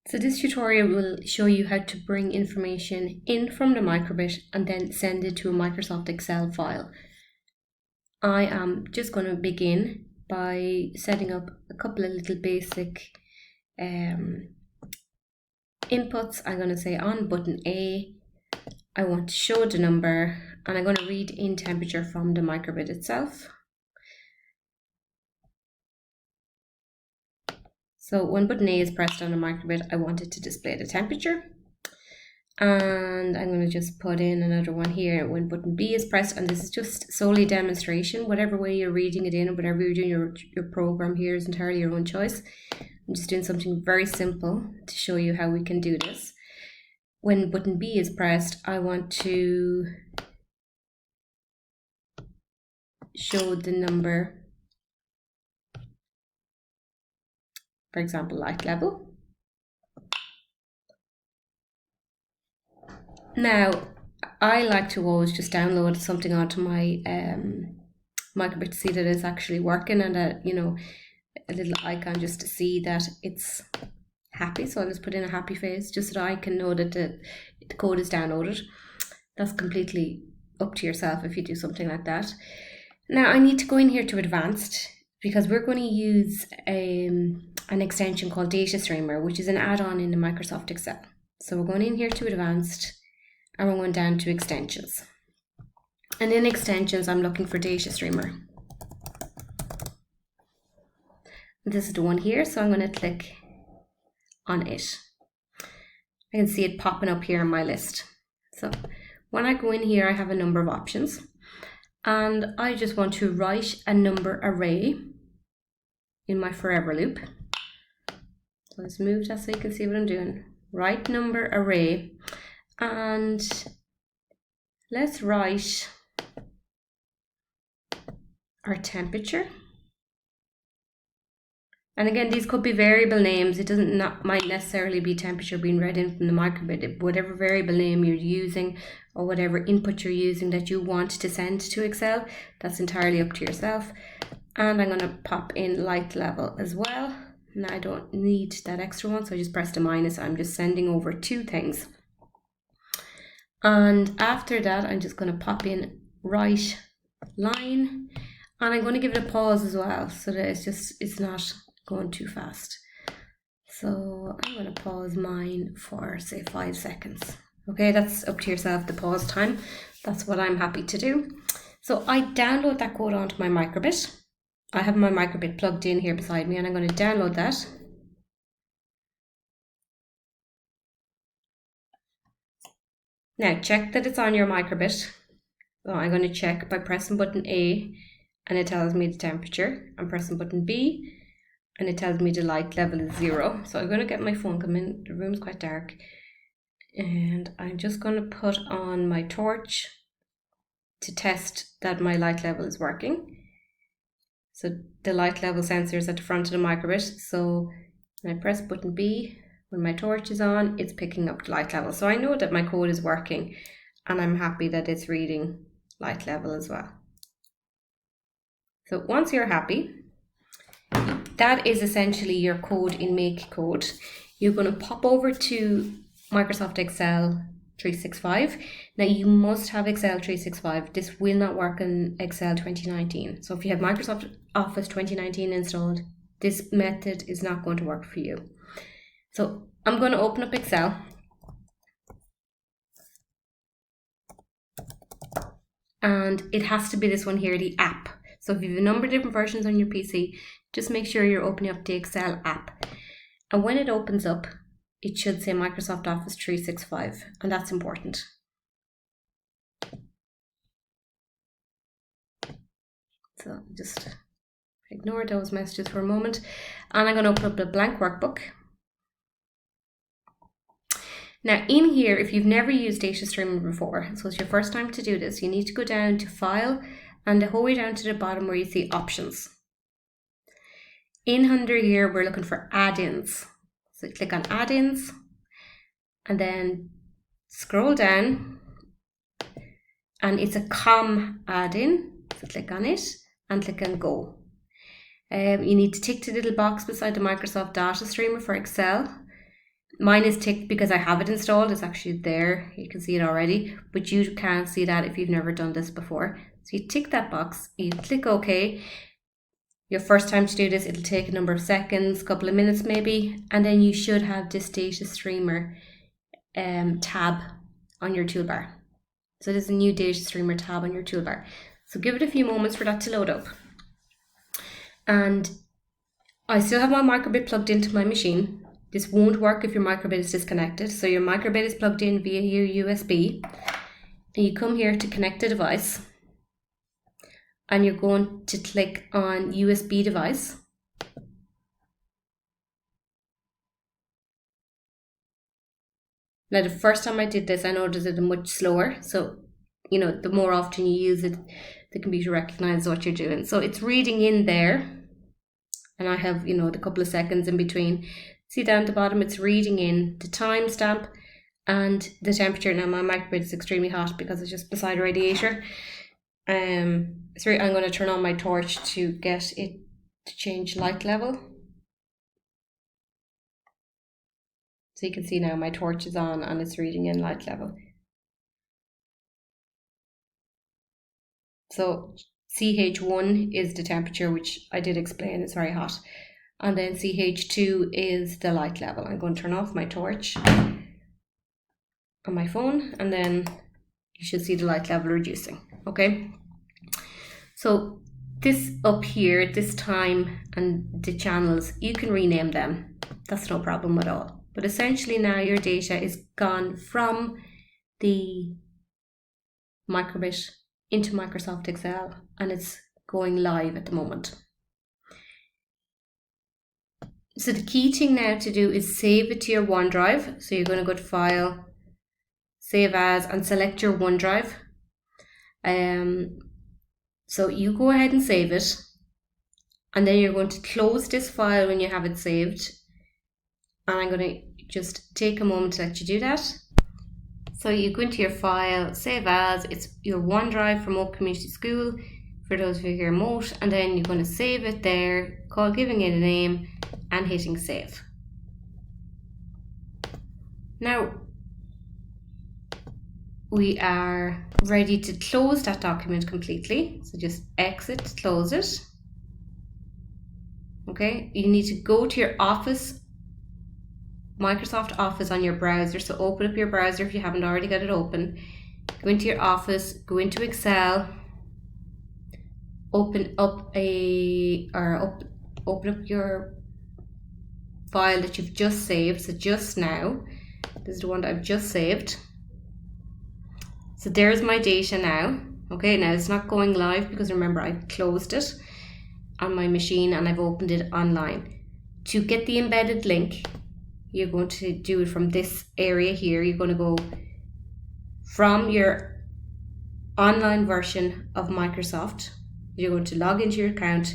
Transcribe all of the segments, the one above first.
So this tutorial will show you how to bring information in from the microbit and then send it to a Microsoft Excel file. I am just going to begin by setting up a couple of little basic inputs. I'm going to say on button A, I want to show the number, and I'm going to read in temperature from the microbit itself. So when button A is pressed on the microbit, I want it to display the temperature. And I'm going to just put in another one here when button B is pressed, and this is just solely demonstration. Whatever way you're reading it in or whatever you're doing your program here is entirely your own choice. I'm just doing something very simple to show you how we can do this. When button B is pressed, I want to show the number, for example, light level. Now, I like to always just download something onto my microbit to see that it's actually working, and a little icon just to see that it's happy. So I'll just put in a happy face just so that I can know that the code is downloaded. That's completely up to yourself if you do something like that. Now I need to go in here to advanced because we're going to use an extension called Data Streamer, which is an add-on in the Microsoft Excel. So we're going in here to advanced and we're going down to extensions. And in extensions, I'm looking for Data Streamer. This is the one here, so I'm going to click on it. I can see it popping up here on my list. So when I go in here, I have a number of options. And I just want to write a number array in my forever loop. So let's move that so you can see what I'm doing. Write number array, and let's write our temperature. And again, these could be variable names. It might necessarily be temperature being read in from the microbit. Whatever variable name you're using or whatever input you're using that you want to send to Excel, that's entirely up to yourself. And I'm going to pop in light level as well. Now I don't need that extra one, so I just press the minus. I'm just sending over two things. And after that, I'm just going to pop in write line, and I'm going to give it a pause as well so that it's not going too fast. So I'm going to pause mine for say 5 seconds. Okay, that's up to yourself, the pause time. That's what I'm happy to do. So I download that code onto my microbit. I have my microbit plugged in here beside me, and I'm going to download that. Now check that it's on your microbit. So I'm going to check by pressing button A, and it tells me the temperature. I'm pressing button B, and it tells me the light level is 0. So I'm going to get my phone, come in, the room's quite dark. And I'm just going to put on my torch to test that my light level is working. So the light level sensor is at the front of the microbit. So when I press button B, when my torch is on, it's picking up the light level. So I know that my code is working, and I'm happy that it's reading light level as well. So once you're happy, that is essentially your code in Make Code. You're going to pop over to Microsoft Excel 365. Now you must have Excel 365. This will not work in Excel 2019. So if you have Microsoft Office 2019 installed, this method is not going to work for you. So I'm going to open up Excel. And it has to be this one here, the app. So if you have a number of different versions on your PC, just make sure you're opening up the Excel app. And when it opens up, it should say Microsoft Office 365, and that's important. So just ignore those messages for a moment. And I'm going to open up a blank workbook. Now in here, if you've never used Data Streamer before, so it's your first time to do this, you need to go down to File and the whole way down to the bottom where you see Options. In under here, we're looking for add-ins. So click on add-ins and then scroll down, and it's a COM add-in. So click on it and click on Go. You need to tick the little box beside the Microsoft Data Streamer for Excel. Mine is ticked because I have it installed. It's actually there. You can see it already, but you can't see that if you've never done this before. So you tick that box, you click OK. Your first time to do this, it'll take a number of seconds, couple of minutes maybe, and then you should have this data streamer tab on your toolbar. So there's a new data streamer tab on your toolbar. So give it a few moments for that to load up. And I still have my microbit plugged into my machine. This won't work if your microbit is disconnected. So your microbit is plugged in via your USB. And you come here to connect a device. And you're going to click on USB device. Now the first time I did this, I noticed it much slower. So, you know, the more often you use it, the computer recognizes what you're doing. So it's reading in there. And I have, you know, the couple of seconds in between. See down at the bottom, it's reading in the timestamp and the temperature. Now my microbit is extremely hot because it's just beside a radiator. Sorry, I'm going to turn on my torch to get it to change light level. So you can see now my torch is on and it's reading in light level. So CH1 is the temperature, which I did explain, it's very hot. And then CH2 is the light level. I'm going to turn off my torch on my phone and then you should see the light level reducing, okay? So this up here, this time and the channels, you can rename them. That's no problem at all. But essentially now your data is gone from the microbit into Microsoft Excel and it's going live at the moment. So the key thing now to do is save it to your OneDrive. So you're going to go to File, Save As, and select your OneDrive. So you go ahead and save it, and then you're going to close this file when you have it saved. And I'm going to just take a moment to let you do that. So you go into your file, Save As, it's your OneDrive from Oak Community School, for those of you here remote, and then you're going to save it there, giving it a name, and hitting save. Now, we are ready to close that document completely. So just exit, close it. Okay, you need to go to your Office, Microsoft Office on your browser. So open up your browser if you haven't already got it open. Go into your Office, go into Excel, open up your file that you've just saved. So just now, this is the one that I've just saved. So there's my data now. Okay, now it's not going live because remember I closed it on my machine and I've opened it online. To get the embedded link, you're going to do it from this area here. You're going to go from your online version of Microsoft. You're going to log into your account.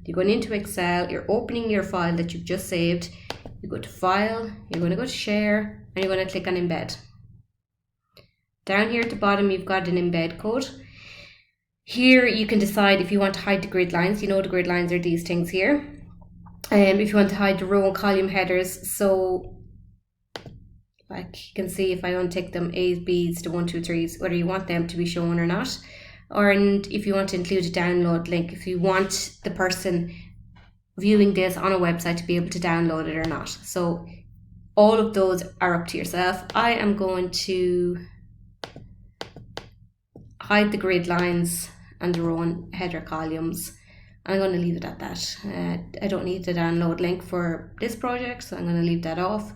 You're going into Excel. You're opening your file that you've just saved. You go to File. You're going to go to Share, and you're going to click on Embed. Down here at the bottom, you've got an embed code. Here you can decide if you want to hide the grid lines. You know the grid lines are these things here. If you want to hide the row and column headers, so like you can see if I untick them, A's, B's, the 1, 2, 3s, whether you want them to be shown or not. And if you want to include a download link, if you want the person viewing this on a website to be able to download it or not. So all of those are up to yourself. I am going to hide the grid lines and the row and header columns. I'm going to leave it at that. I don't need the download link for this project, so I'm going to leave that off.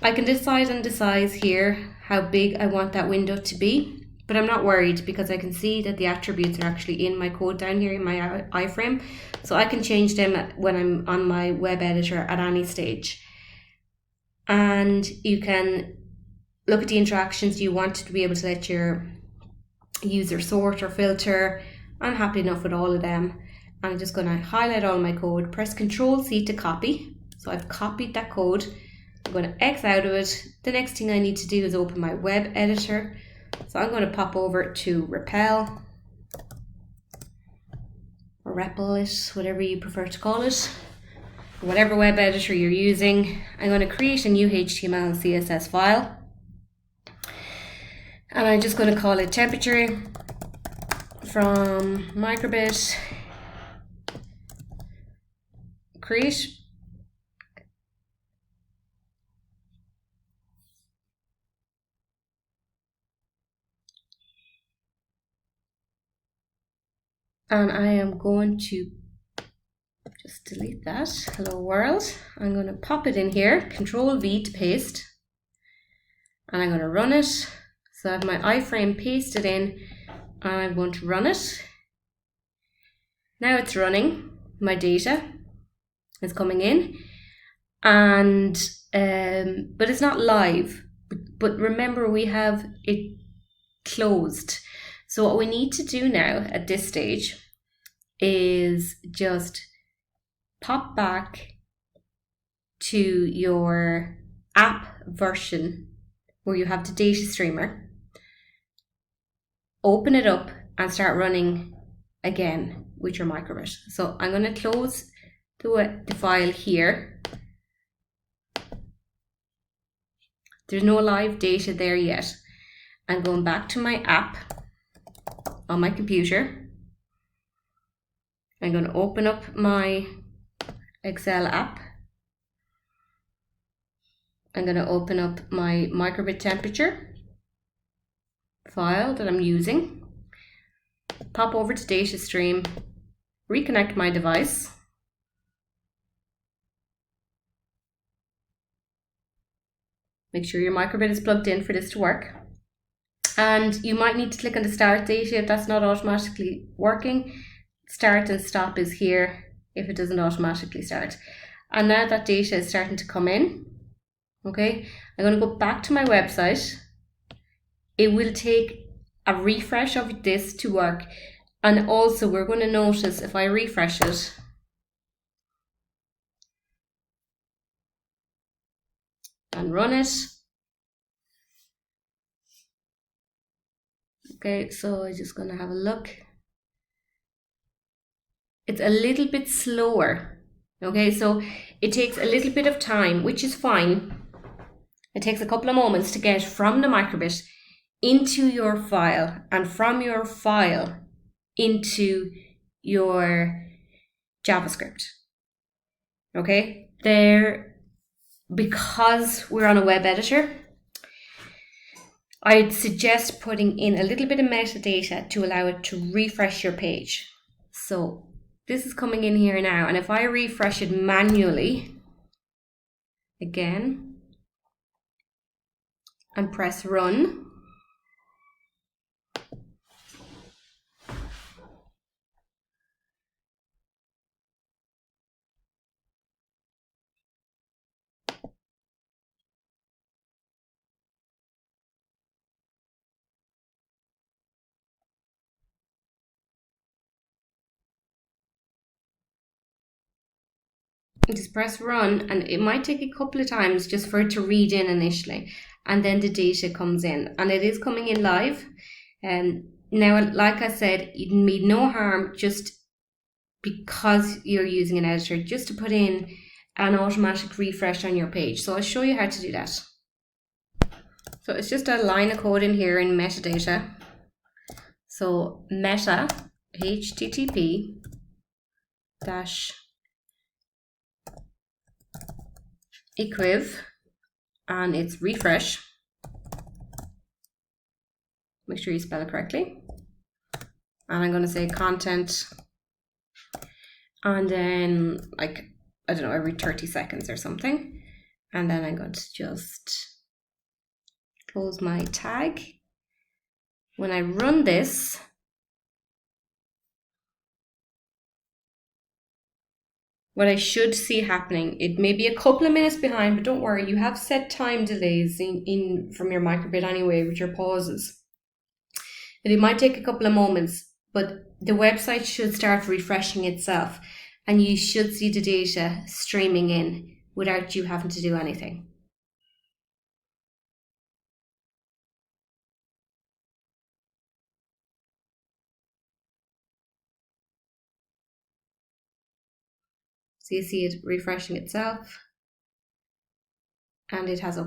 I can decide on the size here, how big I want that window to be, but I'm not worried because I can see that the attributes are actually in my code down here in my iframe, so I can change them when I'm on my web editor at any stage. And you can look at the interactions you want to be able to let your user sort or filter. I'm happy enough with all of them. I'm just going to highlight all my code, press Ctrl+C to copy. So I've copied that code. I'm going to X out of it. The next thing I need to do is open my web editor. So I'm going to pop over to Repel, or Repel it, whatever you prefer to call it. whatever web editor you're using. I'm going to create a new HTML and CSS file. And I'm just going to call it temperature from microbit. Create. And I am going to just delete that. Hello world. I'm going to pop it in here. Control V to paste. And I'm going to run it. So I have my iframe pasted in. And I'm going to run it. Now it's running. My data is coming in. And but it's not live. But remember, we have it closed. So what we need to do now at this stage is just pop back to your app version where you have the data streamer, open it up and start running again with your microbit. So I'm going to close the file here. There's no live data there yet. I'm going back to my app on my computer. I'm going to open up my Excel app. I'm going to open up my microbit temperature file that I'm using. Pop over to data stream, reconnect my device. Make sure your microbit is plugged in for this to work. And you might need to click on the start data if that's not automatically working. Start and stop is here if it doesn't automatically start. And now that data is starting to come in. Okay, I'm going to go back to my website. It will take a refresh of this to work. And also we're going to notice if I refresh it, and run it. Okay, so I'm just going to have a look. It's a little bit slower. Okay, so it takes a little bit of time, which is fine. It takes a couple of moments to get from the microbit into your file and from your file into your JavaScript. Okay, because we're on a web editor, I'd suggest putting in a little bit of metadata to allow it to refresh your page. So this is coming in here now, and if I refresh it manually again and press run, just press run, and it might take a couple of times just for it to read in initially, and then the data comes in, and it is coming in live. And now, like I said, you need no harm just because you're using an editor, just to put in an automatic refresh on your page. So I'll show you how to do that. So it's just a line of code in here in metadata. So meta http dash equiv, and it's refresh. Make sure you spell it correctly. And I'm going to say content, and then, like, I don't know, every 30 seconds or something. And then I'm going to just close my tag. When I run this, what I should see happening, it may be a couple of minutes behind, but don't worry, you have set time delays in from your microbit anyway with your pauses. But it might take a couple of moments, but the website should start refreshing itself, and you should see the data streaming in without you having to do anything. So you see it refreshing itself, and it has